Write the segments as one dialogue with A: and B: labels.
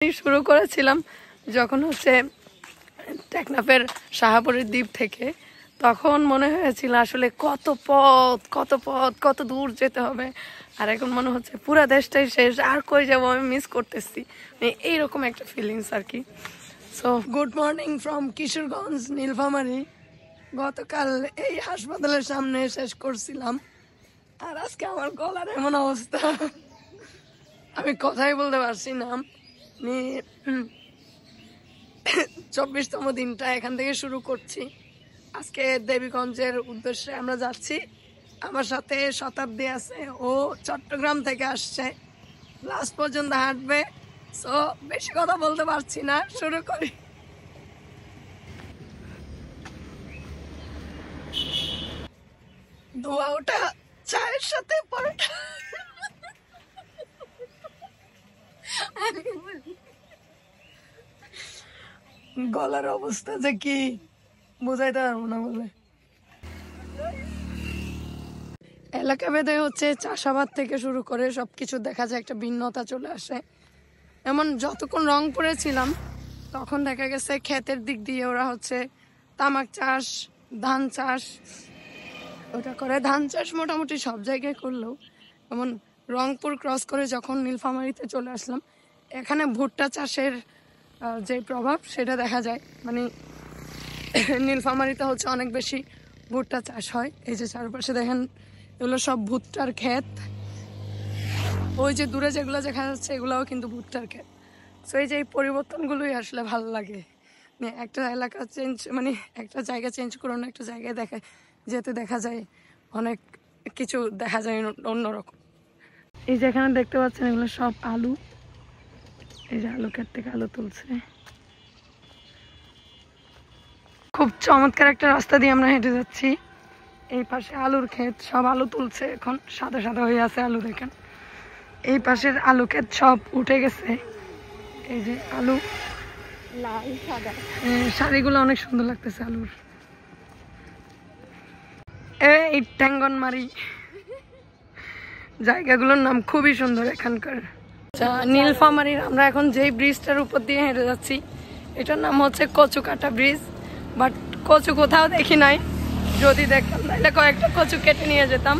A: শুরু করেছিলাম যখন হচ্ছে টেকনাফের শাহাপুরের দ্বীপ থেকে, তখন মনে হয়েছিল আসলে কত পথ কত দূর যেতে হবে। আর এখন মনে হচ্ছে পুরা দেশটাই শেষ, আর কই যাবো, আমি মিস করতেছি, এইরকম একটা ফিলিংস আর কি। So good morning from Kishoreganj Nilphamari. গতকাল এই হাসপাতালের সামনে শেষ করছিলাম, আর আজকে আমার গলার এমন অবস্থা, আমি কথাই বলতে পারছি না। আমি 24তম দিনটা এখান থেকে শুরু করছি। আজকে দেবীগঞ্জের উদ্দেশ্যে আমরা যাচ্ছি। আমার সাথে শতাব্দী আছে, ও চট্টগ্রাম থেকে আসছে, লাস্ট পর্যন্ত হাঁটবে। সো বেশি কথা বলতে পারছি না, শুরু করি। ধোয়া ওটা চায়ের সাথে পরোটা। গলার অবস্থা যে কি বোঝাইতে পারবো না বলে। এলাকা ভেদে হচ্ছে চাষাবাদ থেকে শুরু করে সবকিছু দেখা যায় একটা ভিন্নতা চলে আসে। এমন যতক্ষণ রংপুরে ছিলাম তখন দেখা গেছে ক্ষেতের দিক দিয়ে ওরা হচ্ছে তামাক চাষ, ধান চাষ ওটা করে। ধান চাষ মোটামুটি সব জায়গায় করলেও এমন রংপুর ক্রস করে যখন নীলফামারীতে চলে আসলাম, এখানে ভুট্টা চাষের যে প্রভাব সেটা দেখা যায়। মানে নীলফামারীতে হচ্ছে অনেক বেশি ভুট্টা চাষ হয়। এই যে চারপাশে দেখেন, এগুলো সব ভুট্টার ক্ষেত। ওই যে দূরে যেগুলো দেখা যাচ্ছে এগুলোও কিন্তু ভুট্টার ক্ষেত। সো এই যে এই পরিবর্তনগুলোই আসলে ভালো লাগে। একটা এলাকা চেঞ্জ, মানে একটা জায়গা চেঞ্জ করে অন্য একটা জায়গায় যেতে দেখা যায় অনেক কিছু দেখা যায় অন্যরকম। এই যে এখানে দেখতে পাচ্ছেন এগুলো সব আলু। এই যে আলু ক্ষেত থেকে আলু তুলছে। খুব চমৎকার একটা রাস্তা দিয়ে আমরা হেঁটে যাচ্ছি। এই পাশে আলুর ক্ষেত, সব আলু তুলছে, এখন সাদা সাদা হয়ে আছে আলু। দেখেন এই পাশের আলু ক্ষেত সব উঠে গেছে। এই যে আলু লাল সাদা, শাড়িগুলো অনেক সুন্দর লাগতেছে আলুর। এই ট্যাঙ্গনমারি জায়গাগুলোর নাম খুবই সুন্দর এখানকার। নীলফামারীর আমরা এখন যেই ব্রিজটার উপর দিয়ে হেঁটে যাচ্ছি এটার নাম হচ্ছে কচুকাটা ব্রিজ। বাট কচু কোথাও দেখি নাই, যদি দেখতাম তাহলে কয়েকটা কচু কেটে নিয়ে যেতাম।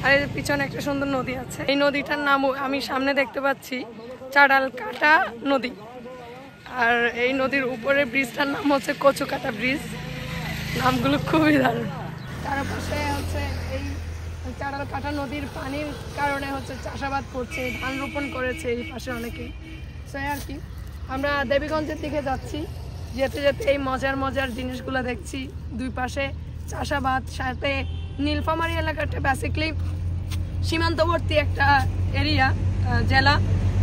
A: আর এই পিছনে একটা সুন্দর নদী আছে, এই নদীটার নাম আমি সামনে দেখতে পাচ্ছি চাড়ালকাটা নদী। আর এই নদীর উপরে ব্রিজটার নাম হচ্ছে কচুকাটা ব্রিজ। নামগুলো খুবই দারুণ। চারপাশে হচ্ছে এই চাড়ালকাটা নদীর পানির কারণে হচ্ছে চাষাবাদ করছে, ধান রোপণ করেছে এই পাশে অনেকেই। সেই আর কি, আমরা দেবীগঞ্জের দিকে যাচ্ছি। যেতে যেতে এই মজার জিনিসগুলো দেখছি। দুই পাশে চাষাবাদ, সাথে নীলফামারী এলাকাটা বেসিক্যালি সীমান্তবর্তী একটা এরিয়া, জেলা।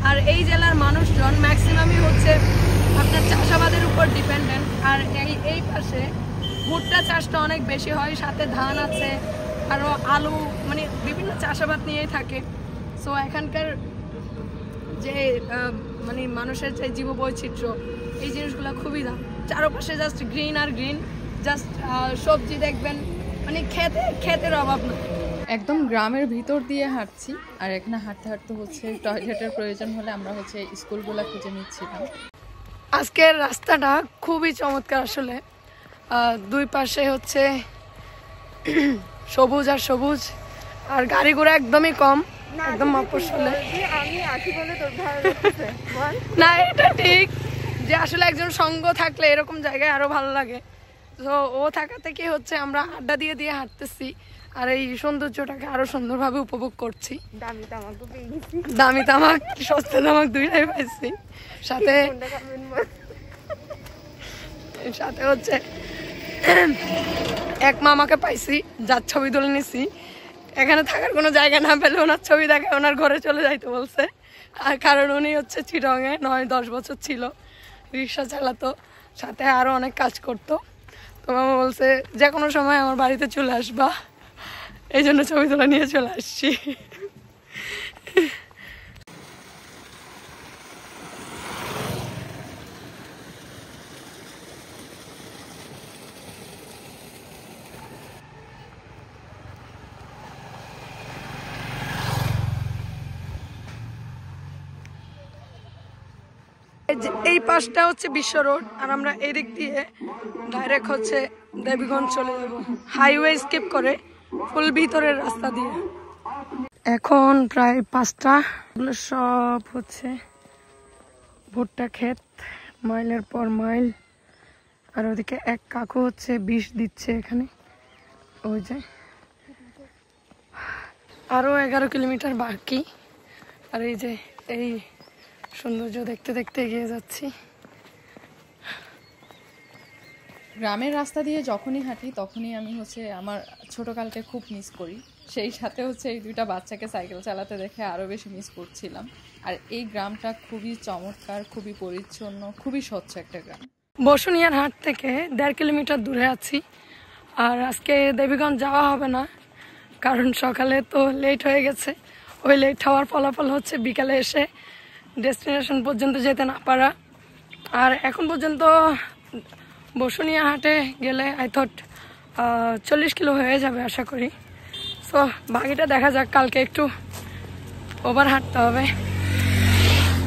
A: আর এই জেলার মানুষজন ম্যাক্সিমামই হচ্ছে আপনার চাষাবাদের উপর ডিপেন্ডেন্ট। আর এই পাশে ভুট্টা চাষটা অনেক বেশি হয়, সাথে ধান আছে, আরও আলু, মানে বিভিন্ন চাষাবাদ নিয়েই থাকে। সো এখানকার যে মানে মানুষের যে জীববৈচিত্র্য, এই জিনিসগুলো খুবই দাম। চারপাশে জাস্ট গ্রিন আর গ্রিন, জাস্ট সবজি দেখবেন, মানে ক্ষেতের অভাব না।
B: একদম গ্রামের ভিতর দিয়ে হাঁটছি, আর এখানে হাঁটতে হাঁটতে হচ্ছে টয়লেটের প্রয়োজন হলে আমরা হচ্ছে স্কুলগুলো খুঁজে নিচ্ছিলাম।
A: আজকের রাস্তাটা খুবই চমৎকার আসলে। দুই পাশে হচ্ছে সবুজ আর সবুজ, আর গাড়ি ঘোড়া একদমই কম, একদম মফস্বলে। না, এটা ঠিক যে আসলে একজন সঙ্গ থাকলে এরকম জায়গায় আরো ভালো লাগে। তো ও থাকা থেকে হচ্ছে আমরা আড্ডা দিয়ে দিয়ে হাঁটতেছি, আর এই সৌন্দর্যটাকে আরো সুন্দরভাবে উপভোগ করছি। দামি তামাক সস্তা তামাক দুইটাই পাইছি, সাথে হচ্ছে এক মামাকে পাইছি, যার ছবি তুলে নিছি। এখানে থাকার কোনো জায়গা না পেলে ওনার ছবি দেখে ওনার ঘরে চলে যাইতে বলছে। আর কারণ উনি হচ্ছে চিটংয়ে 9-10 বছর ছিল, রিক্সা চালাতো, সাথে আরো অনেক কাজ করতো। তো মামা বলছে যে কোনো সময় আমার বাড়িতে চলে আসবা, এই জন্য ছবি তোলা নিয়ে চলে আসছি। এই পাশটা হচ্ছে বিশ্ব রোড, আর আমরা এই দিক দিয়ে ডাইরেক্ট হচ্ছে দেবীগঞ্জ চলে যাব, হাইওয়ে স্কিপ করে ফুল ভিতরের রাস্তা দিয়ে। এখন প্রায় 5টা, সব হচ্ছে ভুট্টা ক্ষেত, মাইলের পর মাইল। আর ওদিকে এক কাকু হচ্ছে বিষ দিচ্ছে এখানে, ওই যে আরো 11 কিলোমিটার বাকি। আর এই যে এই সৌন্দর্য দেখতে দেখতে এগিয়ে যাচ্ছি।
B: গ্রামের রাস্তা দিয়ে যখনই হাঁটি তখনই আমি হচ্ছে আমার ছোটকালকে খুব মিস করি, সেই সাথে হচ্ছে এই দুইটা বাচ্চাকে সাইকেল চালাতে দেখে আরও বেশি মিস করছিলাম। আর এই গ্রামটা খুবই চমৎকার, খুবই পরিচ্ছন্ন, খুবই স্বচ্ছ একটা গ্রাম।
A: বসুনিয়ার হাট থেকে 1.5 কিলোমিটার দূরে আছি। আর আজকে দেবীগঞ্জ যাওয়া হবে না, কারণ সকালে তো লেট হয়ে গেছে। ওই লেট হওয়ার ফলাফল হচ্ছে বিকালে এসে ডেস্টিনেশন পর্যন্ত যেতে না পারা। আর এখন পর্যন্ত বসুনিয়া হাটে গেলে আই থট 40 কিলো হয়ে যাবে আশা করি। সো বাকিটা দেখা যাক, কালকে একটু ওভার হাঁটতে হবে।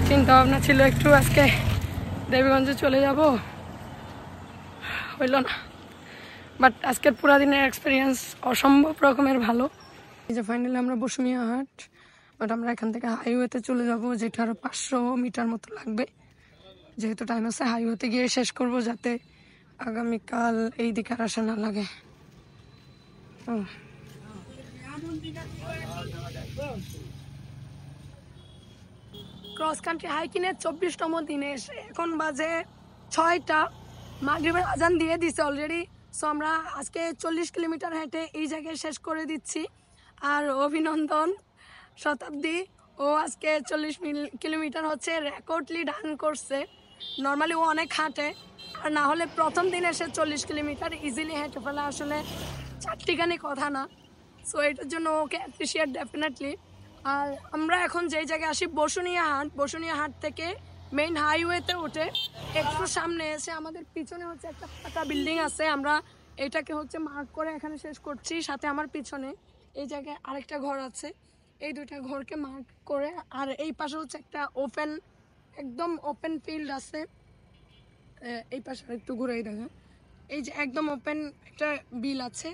A: চিন্তা ভাবনা ছিল একটু আজকে দেবীগঞ্জে চলে যাব, হইল না। বাট আজকের পুরা দিনের এক্সপিরিয়েন্স অসম্ভব রকমের ভালো। এই যে ফাইনালি আমরা বসুনিয়া হাট, বাট আমরা এখান থেকে হাইওয়েতে চলে যাব, যেটা আরো 500 মিটার মতো লাগবে। যেহেতু টাইম আছে হাইওয়েতে গিয়ে শেষ করব, যাতে আগামীকাল এই দিকে আর আসা না লাগে। ক্রস কান্ট্রি হাইকিংয়ের 24তম দিনে এসে এখন বাজে 6টা, মাগরিবের আজান দিয়ে দিছে অলরেডি। সো আমরা আজকে 40 কিলোমিটার হেঁটে এই জায়গায় শেষ করে দিচ্ছি। আর অভিনন্দন শতাব্দী, ও আজকে 40 কিলোমিটার হচ্ছে রেকর্ডলি ডান করছে। নর্মালি ও অনেক হাঁটে, আর না হলে প্রথম দিন এসে 40 কিলোমিটার ইজিলি হেঁটে ফেলা আসলে চারটিখানি কথা না। সো এটার জন্য ওকে অ্যাপ্রিসিয়েট ডেফিনেটলি। আর আমরা এখন যেই জায়গায় আসি বসুনিয়া হাট, বসুনিয়া হাট থেকে মেইন হাইওয়েতে উঠে একটু সামনে এসে আমাদের পিছনে হচ্ছে একটা পাকা বিল্ডিং আছে, আমরা এটাকে হচ্ছে মার্ক করে এখানে শেষ করছি। সাথে আমার পিছনে এই জায়গায় আরেকটা ঘর আছে, এই দুইটা ঘরকে মার্ক করে। আর এই পাশে হচ্ছে একটা ওপেন, একদম ওপেন ফিল্ড আছে। এই পাশে একটু ঘুরেই দেখা, এই যে একদম ওপেন একটা বিল আছে।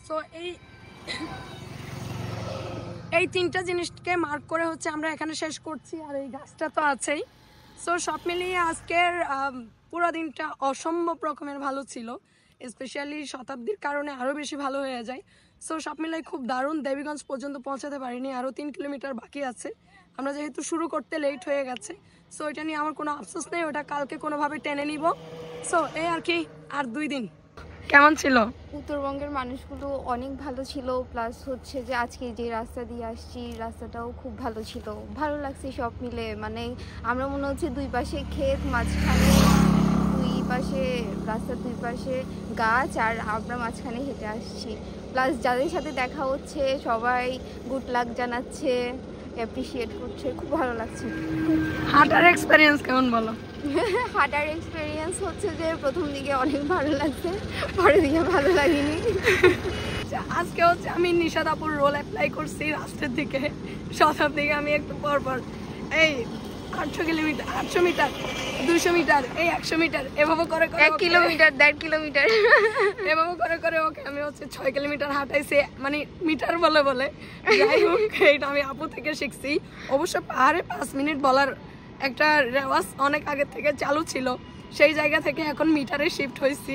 A: সো এই তিনটা জিনিসকে মার্ক করে হচ্ছে আমরা এখানে শেষ করছি। আর এই গাছটা তো আছেই। সো সব মিলিয়ে আজকের পুরো দিনটা অসম্ভব রকমের ভালো ছিল, স্পেশালি শতাব্দীর কারণে আরও বেশি ভালো হয়ে যায়। সো সব মিলাই খুব দারুণ। দেবীগঞ্জ পর্যন্ত পৌঁছাতে পারিনি, আরও 3 কিলোমিটার বাকি আছে। আমরা যেহেতু শুরু করতে লেট হয়ে গেছে, সো এটা নিয়ে আমার কোনো আফসোস নেই, ওটা কালকে কোনোভাবে টেনে নিব। সো এই আর কি, আর 2 দিন। কেমন ছিল?
C: উত্তরবঙ্গের মানুষগুলো অনেক ভালো ছিল, প্লাস হচ্ছে যে আজকে যে রাস্তা দিয়ে আসছি রাস্তাটাও খুব ভালো ছিল, ভালো লাগছে সব মিলে। মানে আমরা মনে হচ্ছে দুই পাশে ক্ষেত, মাঝখানে দুই পাশে রাস্তার দুই পাশে গাছ, আর আমরা মাঝখানে হেঁটে আসছি। প্লাস যাদের সাথে দেখা হচ্ছে সবাই গুড লাক জানাচ্ছে, অ্যাপ্রিসিয়েট করছে, খুব ভালো লাগছে।
A: হাঁটার এক্সপেরিয়েন্স কেমন বলো?
C: হাঁটার এক্সপেরিয়েন্স হচ্ছে যে প্রথম দিকে অনেক ভালো লাগছে, পরের দিকে ভালো লাগেনি।
A: আজকে হচ্ছে আমি নিশাদাপুর রোল অ্যাপ্লাই করছি রাস্তার দিকে, শতাব্দীকে আমি একটু পরপর এই 800 কিলোমিটার, 800 মিটার, 200 মিটার, এই 100 মিটার এভাবে করে
C: 1 কিলোমিটার, 1.5 কিলোমিটার
A: এভাবে করে করে ওকে আমি হচ্ছে 6 কিলোমিটার হাঁটাইছি, মানে মিটার বলে বলে। যাই হোক, এটা আমি আপু থেকে শিখছি। অবশ্য পাহাড়ে 5 মিনিট বলার একটা রেওয়াজ অনেক আগে থেকে চালু ছিল, সেই জায়গা থেকে এখন মিটারে শিফট হয়েছি।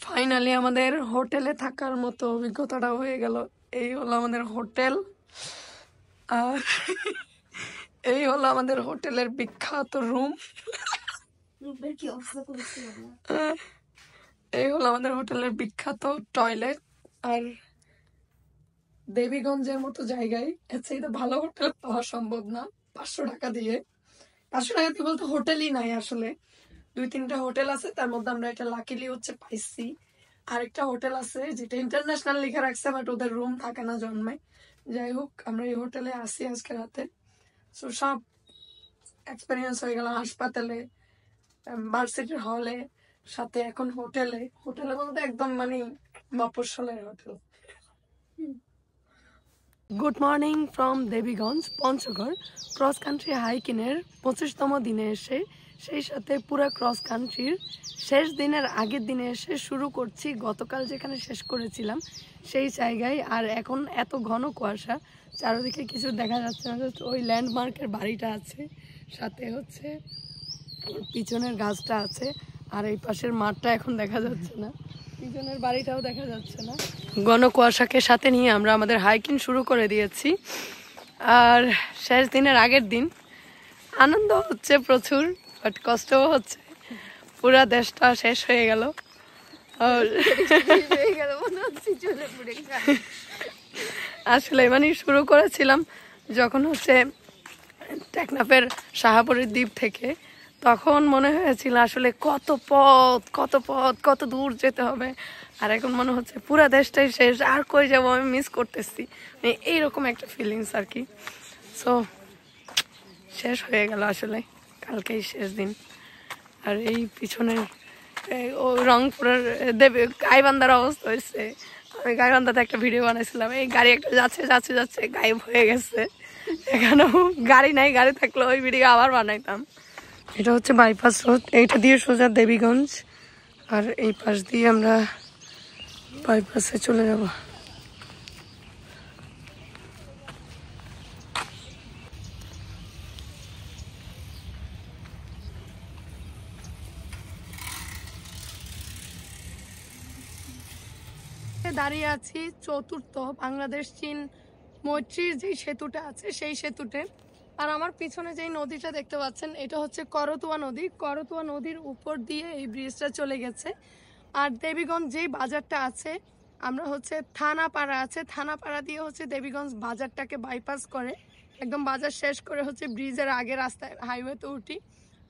A: ফাইনালি আমাদের হোটেলে থাকার মতো অভিজ্ঞতাটা হয়ে গেল। এই হলো আমাদের হোটেল, আর এই হলো আমাদের হোটেলের বিখ্যাত রুম। এই হলো আমাদের হোটেলের বিখ্যাত টয়লেট। আর দেবীগঞ্জের মতো জায়গায় এর চাইতে ভালো হোটেল পাওয়া সম্ভব না। 500 টাকা দিয়ে, 500 টাকা দিয়ে বলতে হোটেলই নাই আসলে, 2-3টা হোটেল আছে, তার মধ্যে আমরা এটা লাকিলি হচ্ছে পাইছি। আরেকটা হোটেল আছে যেটা ইন্টারন্যাশনাল লিখে রাখছে, বাট ওদের রুম থাকে না জন্মায়। যাই হোক, আমরা এই হোটেলে আসি আজকে রাতে। সো সব এক্সপেরিয়েন্স হয়ে গেল হাসপাতালে, ভার্সিটির হলে, সাথে এখন হোটেলে। হোটেলে বলতে একদম মানে মফস্বলের hotel. Good morning from Debiganj Panchagarh. Cross country হাইকিংয়ের 25তম দিনে এসে, সেই সাথে পুরো ক্রস কান্ট্রির শেষ দিনের আগের দিনে এসে শুরু করছি গতকাল যেখানে শেষ করেছিলাম সেই জায়গায়। আর এখন এত ঘন কুয়াশা, চারিদিকে কিছু দেখা যাচ্ছে না, জাস্ট ওই ল্যান্ডমার্কের বাড়িটা আছে, সাথে হচ্ছে পিছনের গাছটা আছে, আর এই পাশের মাঠটা এখন দেখা যাচ্ছে না, পিছনের বাড়িটাও দেখা যাচ্ছে না। ঘন কুয়াশাকে সাথে নিয়ে আমরা আমাদের হাইকিং শুরু করে দিয়েছি। আর শেষ দিনের আগের দিন আনন্দ হচ্ছে প্রচুর, বাট কষ্টও হচ্ছে। পুরা দেশটা শেষ হয়ে গেল। আসলে মানে শুরু করেছিলাম যখন হচ্ছে টেকনাফের শাহাপুরের দ্বীপ থেকে, তখন মনে হয়েছিল আসলে কত পথ কত দূর যেতে হবে। আর এখন মনে হচ্ছে পুরা দেশটাই শেষ, আর কই যাবো, আমি মিস করতেছি, মানে এইরকম একটা ফিলিংস আর কি। সো শেষ হয়ে গেল আসলে, কালকেই শেষ দিন। আর এই পিছনের রংপুরের গাইবান্ধার অবস্থা হয়েছে। আমি গাইবান্ধাতে একটা ভিডিও বানাইছিলাম, এই গাড়ি একটা যাচ্ছে গায়েব হয়ে গেছে। এখানেও গাড়ি নাই, গাড়ি থাকলে ওই ভিডিও আবার বানাইতাম। এটা হচ্ছে বাইপাস রোড, এইটা দিয়ে সোজা দেবীগঞ্জ, আর এই পাশ দিয়ে আমরা বাইপাসে চলে যাব। দাঁড়িয়ে আছি চতুর্থ বাংলাদেশ চীন মৈত্রীর যে সেতুটা আছে সেই সেতুতে। আর আমার পিছনে যেই নদীটা দেখতে পাচ্ছেন এটা হচ্ছে করতোয়া নদী। করতোয়া নদীর উপর দিয়ে এই ব্রিজটা চলে গেছে। আর দেবীগঞ্জ যেই বাজারটা আছে, আমরা হচ্ছে থানাপাড়া আছে, থানাপাড়া দিয়ে হচ্ছে দেবীগঞ্জ বাজারটাকে বাইপাস করে একদম বাজার শেষ করে হচ্ছে ব্রিজের আগে রাস্তায় হাইওয়েতে উঠি।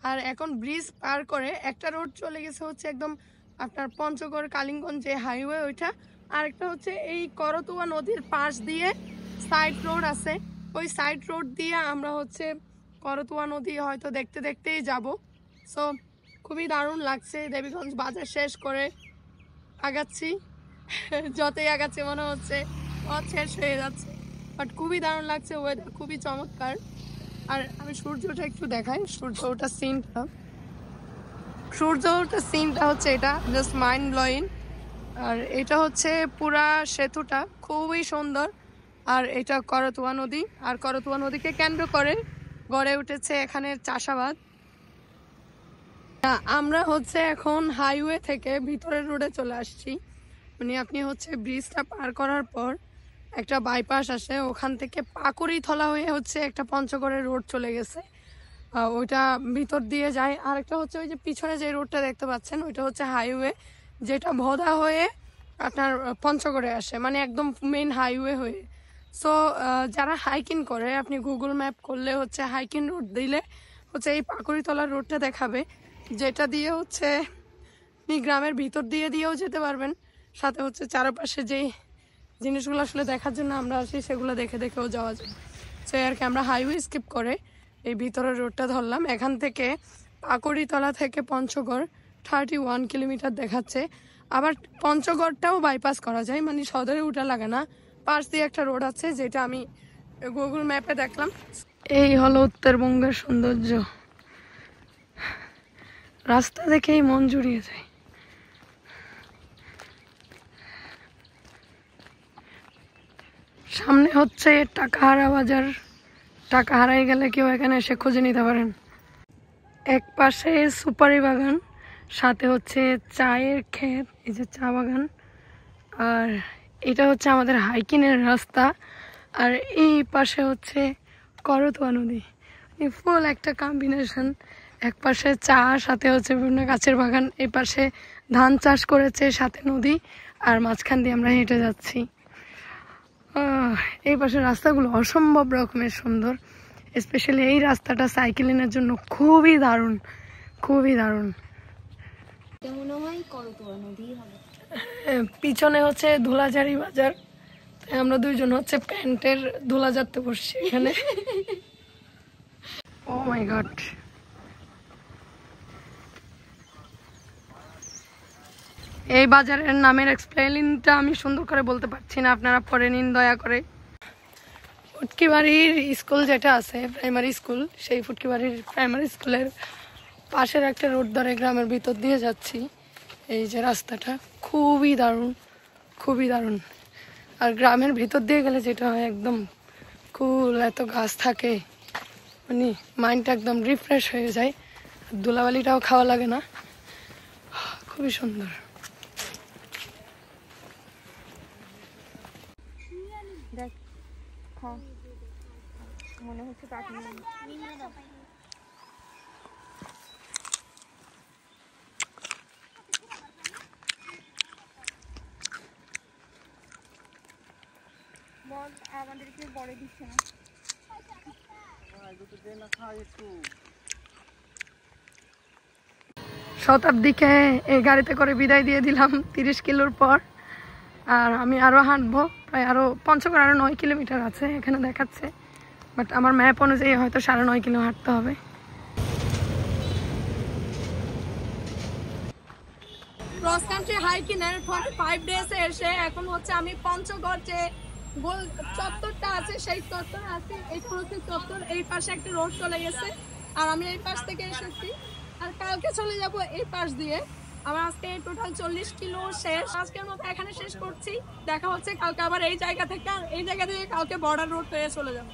A: আর এখন ব্রিজ পার করে একটা রোড চলে গেছে হচ্ছে একদম আপনার পঞ্চগড় কালিঙ্গঞ্জ যে হাইওয়ে ওইটা। আরেকটা হচ্ছে এই করতোয়া নদীর পাশ দিয়ে সাইড রোড আছে, ওই সাইড রোড দিয়ে আমরা হচ্ছে করতোয়া নদী হয়তো দেখতে দেখতেই যাব। সো খুবই দারুণ লাগছে, দেবীগঞ্জ বাজার শেষ করে আগাচ্ছি। যতই আগাচ্ছি মনে হচ্ছে পথ শেষ হয়ে যাচ্ছে, বাট খুবই দারুণ লাগছে, ওয়েদার খুবই চমৎকার। আর আমি সূর্যটা একটু দেখাই, সূর্য ওটা সিনটা হচ্ছে এটা জাস্ট মাইন্ড ব্লোয়িং। আর এটা হচ্ছে পুরা সেতুটা খুবই সুন্দর। আর এটা করতোয়া নদী, আর করতোয়া নদীকে কেন্দ্র করে গড়ে উঠেছে এখানের চাষাবাদ। আমরা হচ্ছে এখন হাইওয়ে থেকে ভিতরের রোডে চলে আসছি। মানে আপনি হচ্ছে ব্রিজটা পার করার পর একটা বাইপাস আসে, ওখান থেকে পাকুড়িথলা হয়ে হচ্ছে একটা পঞ্চগড়ের রোড চলে গেছে, ওইটা ভিতর দিয়ে যায়। আর একটা হচ্ছে ওই যে পিছনে যে রোডটা দেখতে পাচ্ছেন ওইটা হচ্ছে হাইওয়ে, যেটা ভোদা হয়ে আপনার পঞ্চগড়ে আসে, মানে একদম মেন হাইওয়ে হয়ে। সো যারা হাইকিং করে, আপনি গুগল ম্যাপ করলে হচ্ছে হাইকিং রোড দিলে হচ্ছে এই পাকুড়িতলার রোডটা দেখাবে, যেটা দিয়ে হচ্ছে আপনি গ্রামের ভিতর দিয়েও যেতে পারবেন। সাথে হচ্ছে চারপাশে যেই জিনিসগুলো আসলে দেখার জন্য আমরা আসি সেগুলো দেখেও যাওয়া যায়। সো আর কি আমরা হাইওয়ে স্কিপ করে এই ভিতরের রোডটা ধরলাম। এখান থেকে পাকুড়িতলা থেকে পঞ্চগড় 31 কিলোমিটার দেখাচ্ছে। আবার পঞ্চগড়টাও বাইপাস করা যায়, মানে সদরে উঠা লাগে না, পাশ দিয়ে একটা রোড আছে যেটা আমি গুগল ম্যাপে দেখলাম। এই হলো উত্তরবঙ্গের সৌন্দর্য, রাস্তা দেখেই মন জুড়িয়ে যায়। সামনে হচ্ছে টাকাহারা বাজার, টাকা হারাই গেলে কেউ এখানে এসে খুঁজে নিতে পারেন। এক পাশে সুপারি বাগান, সাথে হচ্ছে চায়ের ক্ষেত, এই যে চা বাগান। আর এটা হচ্ছে আমাদের হাইকিংয়ের রাস্তা। আর এই পাশে হচ্ছে করতোয়া নদী, ফুল একটা কম্বিনেশন। এক পাশে চা, সাথে হচ্ছে বিভিন্ন গাছের বাগান, এই পাশে ধান চাষ করেছে, সাথে নদী, আর মাঝখান দিয়ে আমরা হেঁটে যাচ্ছি। এই পাশের রাস্তাগুলো অসম্ভব রকমের সুন্দর, স্পেশালি এই রাস্তাটা সাইকেলিংয়ের জন্য খুবই দারুণ। পিছনে হচ্ছে ধুলাঝাড়ি বাজার, আমরা দুইজন হচ্ছে প্যান্টের ধুলা ঝাড়তে বসছি এখানে। ও মাই গড, এই বাজারের নামের এক্সপ্লেইনটা আমি সুন্দর করে বলতে পারছি না, আপনারা পড়ে নিন দয়া করে। ফুটকিবাড়ির স্কুল যেটা আছে প্রাইমারি স্কুল, সেই ফুটকিবাড়ির প্রাইমারি স্কুলের পাশের একটা রোড ধরে গ্রামের ভিতর দিয়ে যাচ্ছি। এই যে রাস্তাটা খুবই দারুণ, খুবই দারুণ। আর গ্রামের ভিতর দিয়ে গেলে যেটা হয় একদম কুল, এত গাছ থাকে, মানে মাইন্ডটা একদম রিফ্রেশ হয়ে যায়, ধুলাবালিটাও খাওয়া লাগে না, খুবই সুন্দর।
C: দেখ মনে হচ্ছে আমাদেরকে বড় দিচ্ছে না।
A: শতাব্দীকে এই গাড়িতে করে বিদায় দিয়ে দিলাম 30 কিলোর পর। আর আমি আরও হাঁটবো, প্রায় আরও পঞ্চগড় আরও 9 কিলোমিটার আছে এখানে দেখাচ্ছে, বাট আমার ম্যাপ অনুযায়ী হয়তো 9.5 কিলো হাঁটতে হবে। ক্রস কান্ট্রি হাইকিংয়ের 45 ডেজে এসে এখন হচ্ছে আমি পঞ্চগড় যে গোল চত্বরটা আছে সেই চত্বর আছে, এই হচ্ছে চত্বর, এই পাশে একটা রোড চলে গেছে আর আমি এই পাশ থেকে এসেছি আর কালকে চলে যাব এই পাশ দিয়ে। আমার আজকে টোটাল 40 কিলো শেষ, আজকের মতো এখানে শেষ করছি। দেখা হচ্ছে কালকে আবার এই জায়গা থেকে, আর এই জায়গা থেকে কালকে বর্ডার রোড হয়ে চলে যাবো।